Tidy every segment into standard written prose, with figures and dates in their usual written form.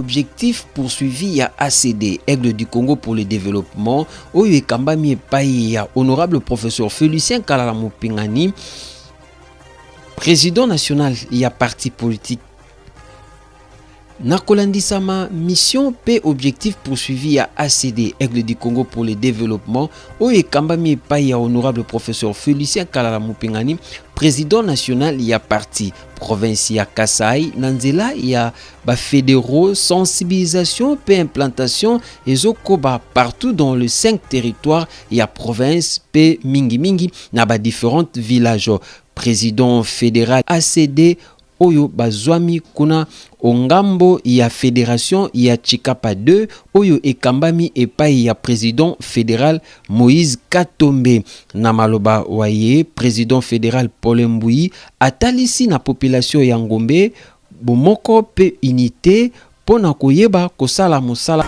objectif poursuivi à ACD, Aigle du Congo pour le développement, oyo ekambami epai ya honorable professeur Félicien Kalala Mupingani, président national ya parti politique. Nakolandisama mission P objectif poursuivi à ACD, Aigle du Congo pour le développement, oyo ekambami epai ya honorable professeur Félicien Kalala Mupingani, président national ya parti province ya Kasai, Nanzela ya ba fédéraux, sensibilisation P implantation ezokoba partout dans les 5 territoires ya province P mingi na ba différentes villages. Président fédéral ACD oyo bazwami kuna ongambo ya fédération ya Chikapa 2 oyo ekambami epai ya président fédéral Moïse Katombe. Na maloba waye président fédéral Paul Mbui atalisi na population ya Ngombe bomoko pe unité pona koyeba kosala mosala.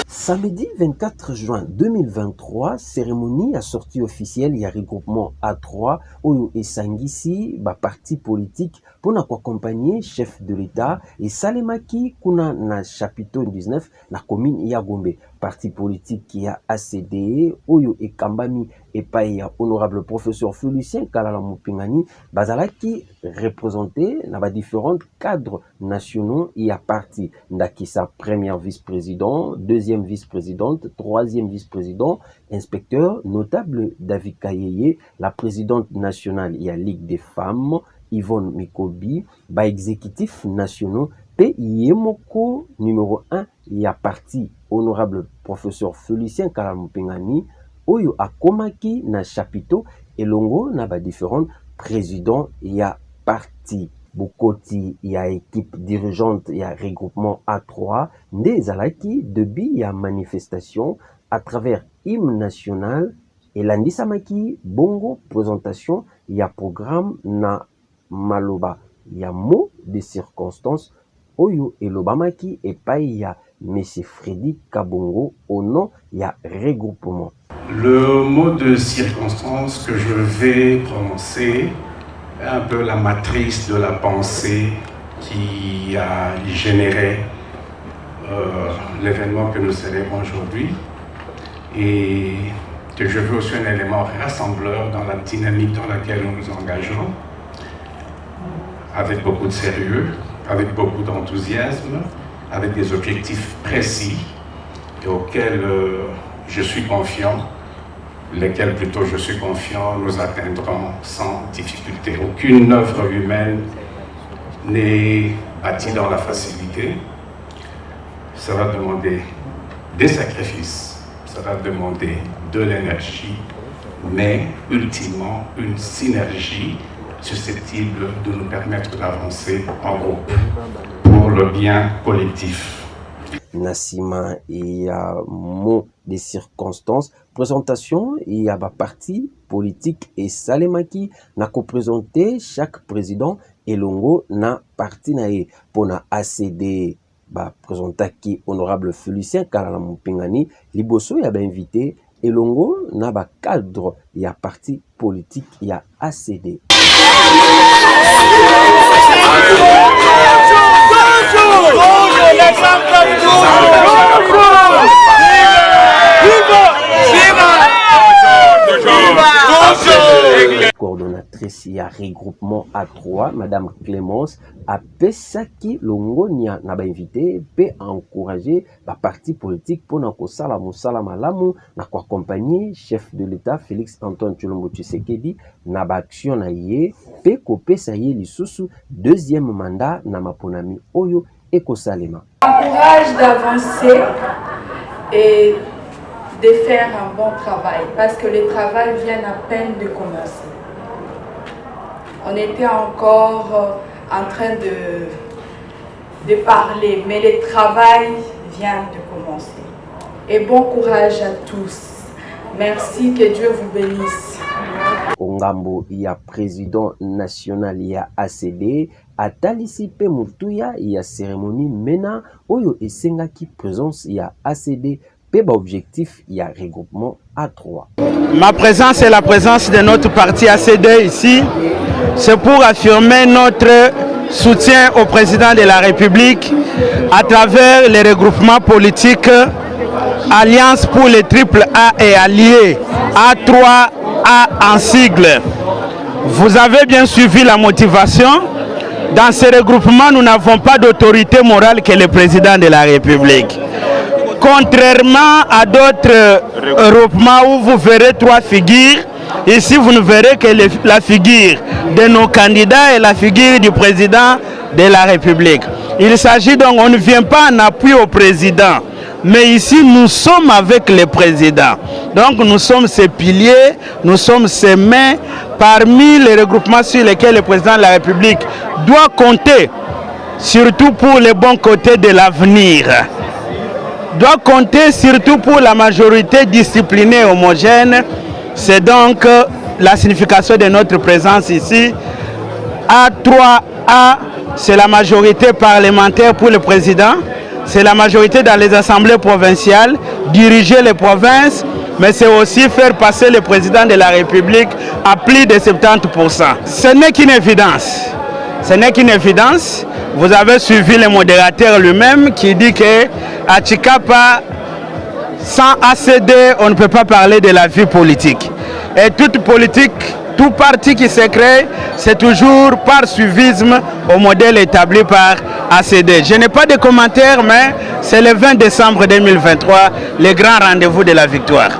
Samedi 24 juin 2023, cérémonie à sortie officielle y a regroupement A3 Oyo et Sangisi, ba parti politique pour accompagner chef de l'État et Salemaki kuna na chapiteau 19 na commune ya Gombe. Parti politique qui a ACD Oyo et Kambami et Païa honorable professeur Félicien Kalala Mupingani bazalaki représenté dans les différents cadres nationaux et à parti Ndakisa première vice-président, deuxième vice-présidente, troisième vice-président, inspecteur notable David Kayeye, la présidente nationale et à Ligue des femmes Yvonne Mikobi, ba exécutif nationaux P. Yemoko numéro 1 et à parti honorable professeur Félicien Kalala Mupingani Oyo akomaki na chapiteau elongo na ba différents présidents ya parti. Bukoti ya équipe dirigeante ya regroupement A3 nde zalaki debi ya manifestation à travers hymne national et landisamaki bongo présentation ya programme na maloba ya mot de circonstance oyo elobamaki epai ya Monsieur Freddy Kabongo au nom ya regroupement. Le mot de circonstance que je vais prononcer est un peu la matrice de la pensée qui a généré l'événement que nous célébrons aujourd'hui et que je veux aussi un élément rassembleur dans la dynamique dans laquelle nous nous engageons avec beaucoup de sérieux, avec beaucoup d'enthousiasme, avec des objectifs précis et auxquels je suis confiant, lesquels plutôt je suis confiant, nous atteindrons sans difficulté. Aucune œuvre humaine n'est bâtie dans la facilité. Ça va demander des sacrifices, ça va demander de l'énergie, mais ultimement une synergie susceptible de nous permettre d'avancer en groupe pour le bien collectif. Nassima et mot des circonstances, présentation et à parti politique et Salemaki n'a co-présenté chaque président et longo na parti nae pour na ACD ba présentaki honorable Félicien Kalala Mupingani liboso ya ba invité et longo na ba cadre ya parti politique ya ACD. Coordonnatrice ya regroupement A3, Madame Clémence, a pesaki longonia na ba invité pe encourager ba parti politique pour na kosala mosala malamu na ko accompagner chef de l'État Félix Antoine Tshilombo Tshisekedi na ba action na ye pe kopesa ye lisusu deuxième mandat na maponami oyo ekosalema. Encourage d'avancer et de faire un bon travail parce que le travail vient à peine de commencer. On était encore en train de parler, mais le travail vient de commencer. Et bon courage à tous. Merci, que Dieu vous bénisse. Ongambo ya président national ya ACD atalisi pe mutuya ya cérémonie mena oyo esengaki présence ya ACD pe ba objectif ya regroupement A3. Ma présence est la présence de notre parti ACD ici. C'est pour affirmer notre soutien au président de la République à travers les regroupements politiques Alliance pour les triple A et alliés A3A en sigle. Vous avez bien suivi la motivation. Dans ces regroupements, nous n'avons pas d'autorité morale que le président de la République. Contrairement à d'autres regroupements où vous verrez trois figures, ici vous ne verrez que la figure de nos candidats et la figure du président de la République. Il s'agit donc, on ne vient pas en appui au président, mais ici nous sommes avec le président. Donc nous sommes ses piliers, nous sommes ses mains parmi les regroupements sur lesquels le président de la République doit compter, surtout pour les bons côtés de l'avenir. Doit compter surtout pour la majorité disciplinée et homogène. C'est donc la signification de notre présence ici. A3A, c'est la majorité parlementaire pour le président. C'est la majorité dans les assemblées provinciales, diriger les provinces, mais c'est aussi faire passer le président de la République à plus de 70%. Ce n'est qu'une évidence. Ce n'est qu'une évidence. Vous avez suivi le modérateur lui-même qui dit que à Tshikapa, sans ACD, on ne peut pas parler de la vie politique. Et toute politique, tout parti qui se crée, c'est toujours par suivisme au modèle établi par ACD. Je n'ai pas de commentaires, mais c'est le 20 décembre 2023, le grand rendez-vous de la victoire.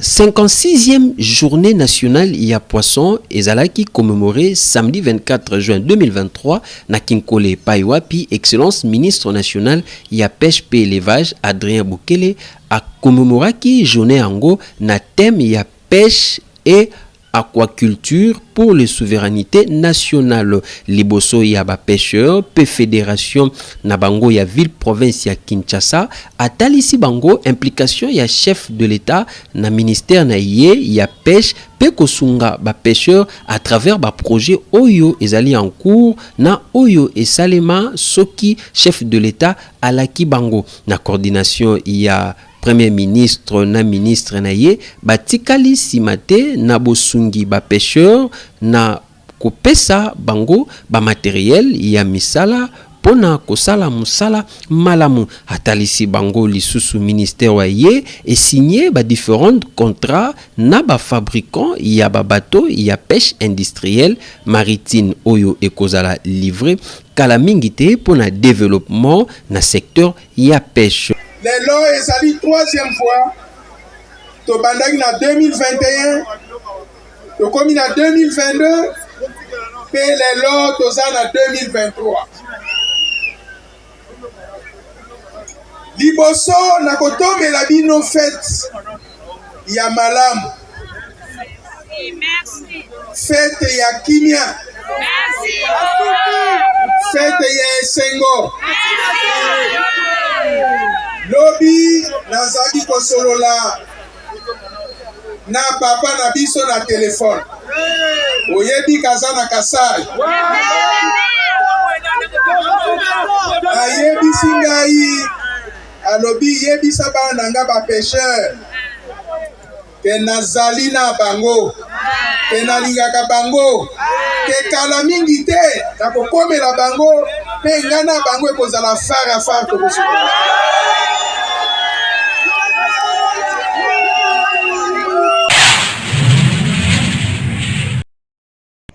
« 56e journée nationale ya poisson ezalaki commémorée samedi 24 juin 2023 na Kinkole Paiwapi. Excellence ministre national ya pêche pe élevage Adrien Boukele a commémoraki journée ango na thème ya pêche et aquaculture pour les souverainetés nationales. Liboso ya ba pêcheur pe fédération na bango ya ville province ya Kinshasa atalisi bango implication ya chef de l'état na ministère na ye ya pêche pe kosunga ba pêcheur à travers ba projet oyo ezali en cours na oyo esalema soki chef de l'état alaki bango na coordination ya Premier ministre na ministre na ye batikali simate na bosungi ba pêcheur na kopesa bango ba matériel ya misala pona kosala musala malamu atalisi bango lisusu ministère wa ye et signé ba différents contrats na ba fabricant ya ba bateau ya pêche industrielle maritime oyo ekozala livré kala mingi te pona développement na secteur ya pêche. Les lots ezali troisième fois, tobandaki na 2021, tokomi na 2022, pe les lots toza na 2023. Liboso na kotomela bino fête ya malamu, fête ya kimia, fête ya esengo. Lobi nazaki kosolola na papa na biso na telefone. Oyebi kaza na Kasai. Ayebisi ngai alobi yebisa bana nanga ba pêcheur ke nazali na bango ke nalingaka bango ke kala mingi te nakokomela bango pe nga na bango ekozala fara tokosokola.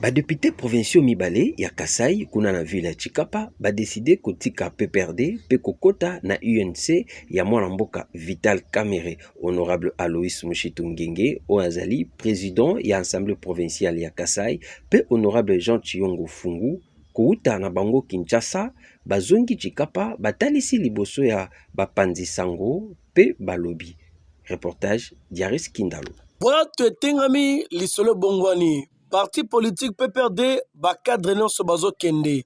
Ba député provinciaux mibale ya Kasai kuna na ville ya Tshikapa ba décidé kotika PPRD pe kokota na UNC ya mwana mboka Vital Kamerhe. Honorable Alois Mushitu Ngenge Oazali président ya assemblée provinciale ya Kasai pe honorable Jean Chiyongo Fungu kouta na bango Kinshasa bazongi Tshikapa batalisi liboso ya bapanzi sango pe balobi. Reportage Diaris Kindalo. Bwato etengami lisolo bongwani parti politique PPRD bakadre nyonso bazokende.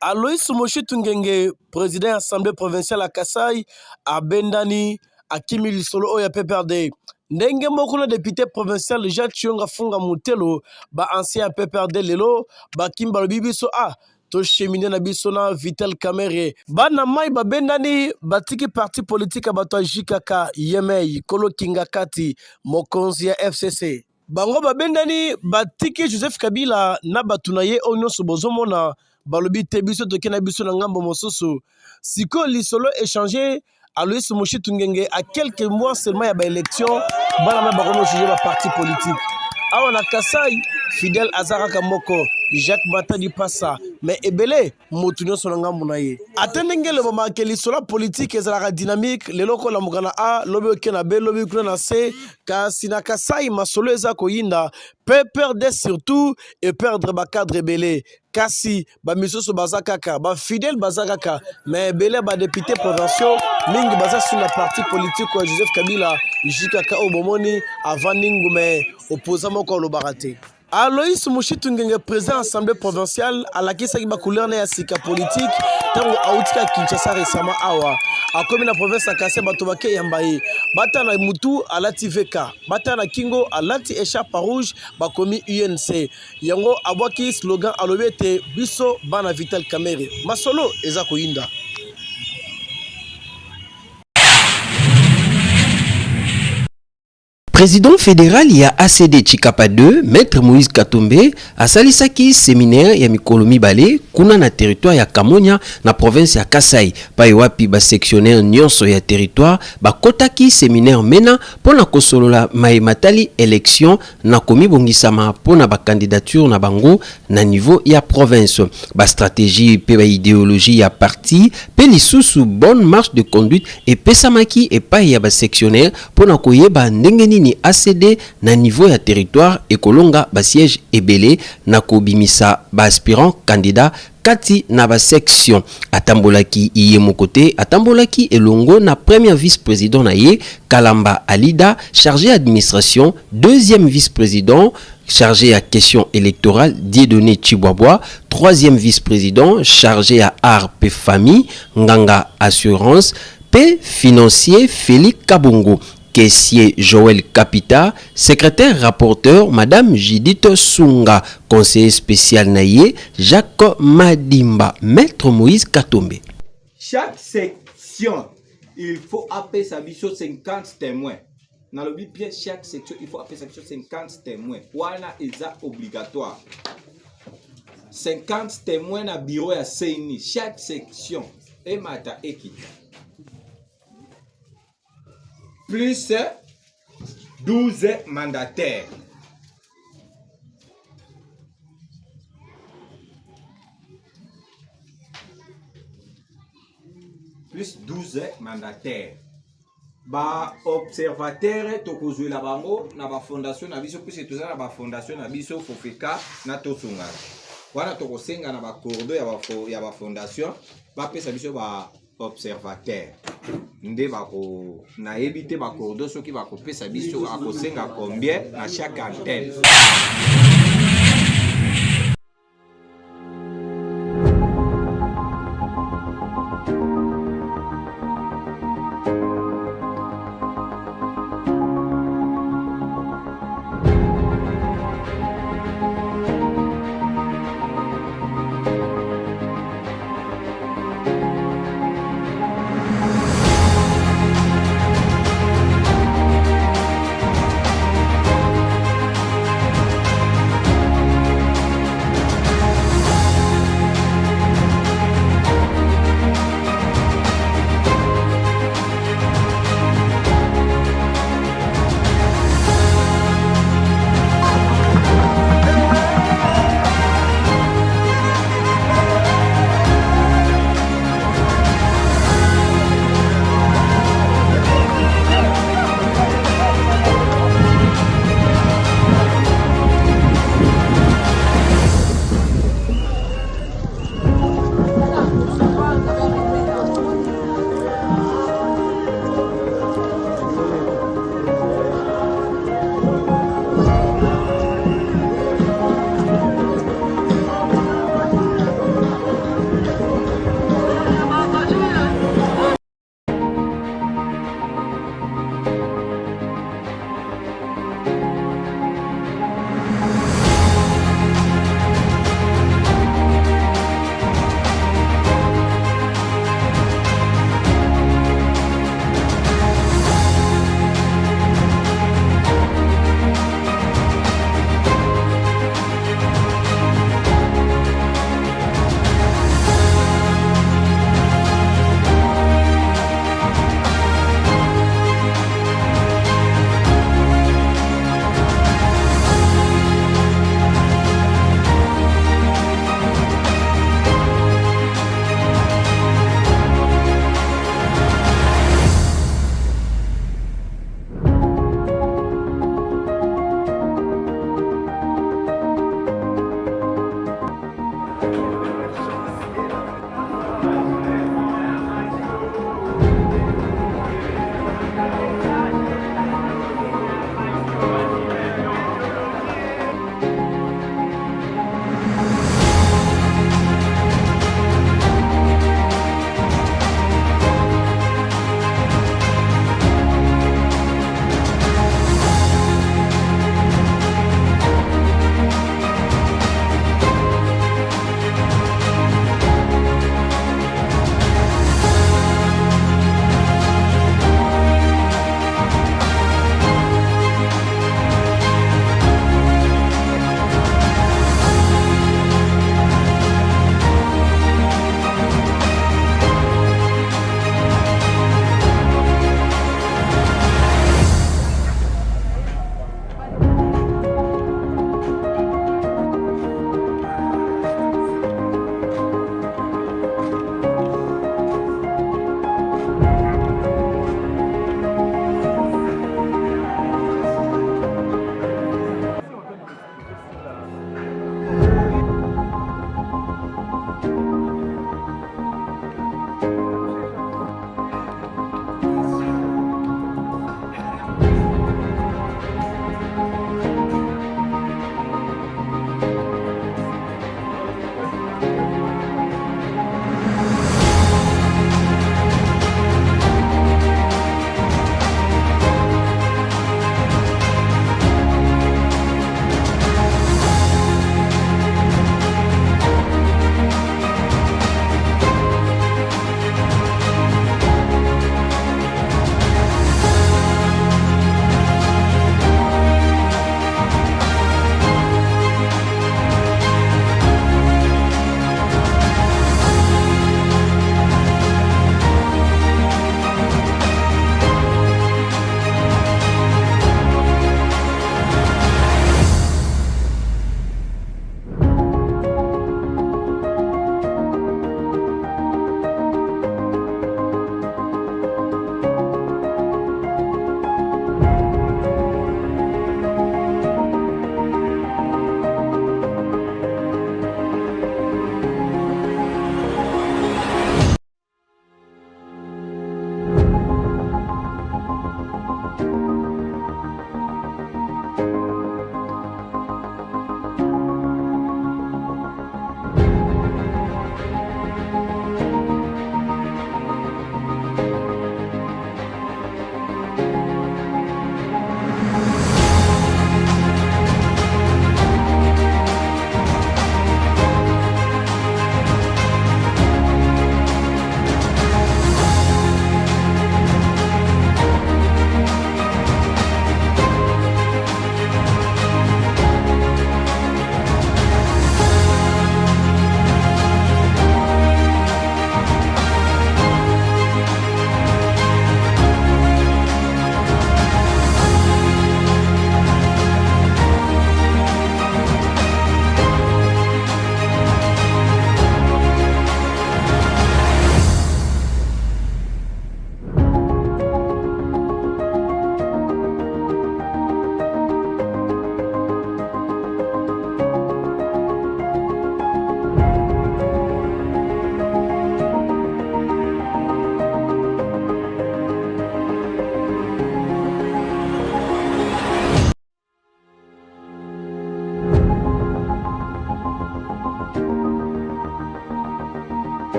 Alois Mushitu Ngenge président ya assemblée provinciale ya Kasai abendani akimi lisolo oyo ya PPRD. Ndenge moko na député provincial Jean Chiyonga Funga Mutelo ba ancien PPRD lelo bakimba bibiso tochemine na biso na Vital Kamerhe. Bana mai babendani batiki parti politique bato jikaka Yemei Kolo Kingakati mokonzi ya FCC. Bango babendani batiki Joseph Kabila na batuna ye onyo sobozomona balobi te biso toke na biso na ngambo mosusu. Siko lisolo échanger Aloïs Moshitu Ngenge à quelques mois seulement ya ba élection bana mai bakono changer ba parti politique. Awa na Kasai Fidel Azaraka Moko Jacques Matadi Passa mais ebele motunyo sonanga munaye atendenge le moment que l'histoire politique ezalaka dynamique lelo ko la mugana a lobi okena be lobi kuna na se kasi na Kasai masolo eza koyinda peut perdre surtout et perdre ba cadre ebele kasi ba misoso bazakaka ba fidèle bazakaka mais ebele ba député provinciaux mingi baza sur la partie politique quoi Joseph Kabila jikaka obomoni avant ningume opposant moko lobarate. Aloïs Moshitu Ngenge président assemblée provinciale à la kisa ba couleur na sika politique tango autika Kinshasa récemment awa a comme na province à Kasai bato bake yambaye bata na mutu alati VK bata na Kingo alati écharpe rouge bakomi UNC yango abwaki slogan alobete biso bana Vital Kamerhe masolo eza koyinda. Président fédéral ya ACD Chikapa 2, Maître Moïse Katumbe, a salisaki séminaire ya mikolo mibale kuna na territoire ya Kamonia na province ya Kasai. Pa wapi ba sectionnaire nyonso ya territoire ba kotaki séminaire mena pona kosolola matali élection na komi bongisama pona ba candidature na bango na niveau ya province. Ba stratégie pe ba idéologie ya parti pe lisusu bonne marche de conduite et pesamaki et pa ya ba sectionnaire pona koyeba ndenge nini ACD na niveau ya territoire ekolonga ba siège ebele na kobimisa ba aspirant candidat kati na ba section atambolaki iye mokote atambolaki elongo na premier vice-président na ye Kalamba Alida chargé administration, deuxième vice-président chargé à question électorale Dieudonné Chibwabwa, troisième vice-président chargé à art pe famille Nganga assurance pe financier Félix Kabongo, caissier Joël Capita, secrétaire rapporteur Madame Judith Sunga, conseiller spécial Naye Jacques Madimba, Maître Moïse Katombe. Chaque section, il faut appeler sa mission 50 témoins. Dans le but, chaque section, il faut appeler sa mission 50 témoins. Voilà, c'est obligatoire. 50 témoins dans le bureau à CENI. Chaque section est mata équité. Plus 12 mandataires. Plus 12 mandataires. Ba observateur toko jouer la bango na ba fondation na biso plus tout ça na ba fondation na biso Fofeka na Tosunga. Wana toko senga na ba cordo ya ba fondation ba pesa biso ba observateur. Nde bako na ebité ba cordo soki bako pesa biso akosenga combien na chaque antenne.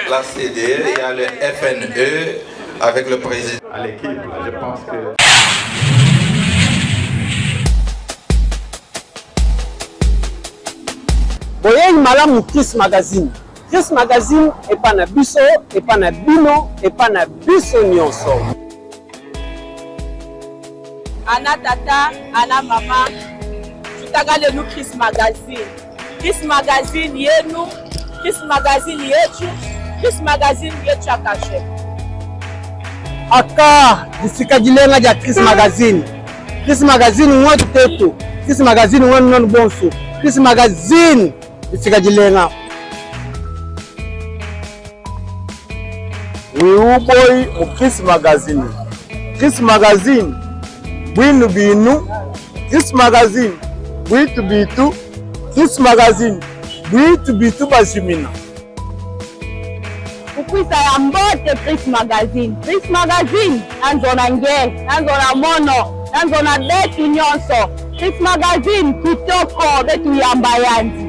La CD, il y a le FNE avec le président. À l'équipe, je pense que... Boyei malamu Chris Magazine. Chris Magazine epa na biso, epa na bino, epa na biso nyonso. Ana tata, ana mama, tutagale nous Chris Magazine. Chris Magazine yenu, Chris Magazine yetu, Chris Magazine yetu akashe. Aka disikajilenga ja Chris Magazine. Chris Magazine mwetu tetu. Chris Magazine wenu non bonso. Chris Magazine disikajilenga. Wiuboy mu Chris Magazine. Chris Magazine bwinu binu. Chris Magazine bwitu bitu. Chris Magazine bwitu bitu bashimina. Ukwisa ya mbote Chris Magazine. Chris Magazine nanzona nge, nanzona mono, nanzona betu nyonso. Chris Magazine kitoko betu yamba yanzi.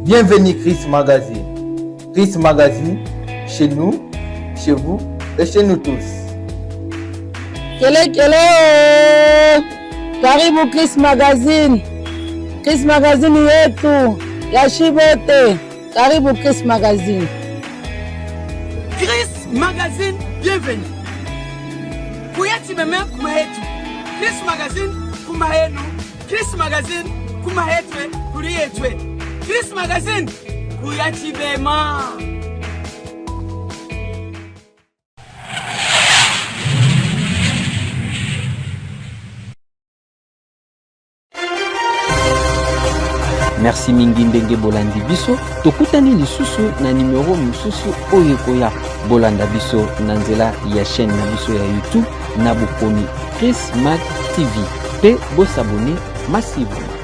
Bienvenue Chris Magazine. Chris Magazine, chez nous, chez vous et chez nous tous. Kele karibu Chris Magazine. Chris Magazine yetu ya shibote. Karibu Chris Magazine. Chris Magazine, bienvenue. Kuyati meme kuma yetu. Chris Magazine kuma yenu. Chris Magazine kuma yetwe kuri yetwe. Chris Magazine kuyati bema. Merci mingi ndenge bolandi biso tokutani lisusu na numero mususu oyo koya bolanda biso na nzela ya chaîne na biso ya YouTube na bokoni Chris Mag TV pe bosabone massivement.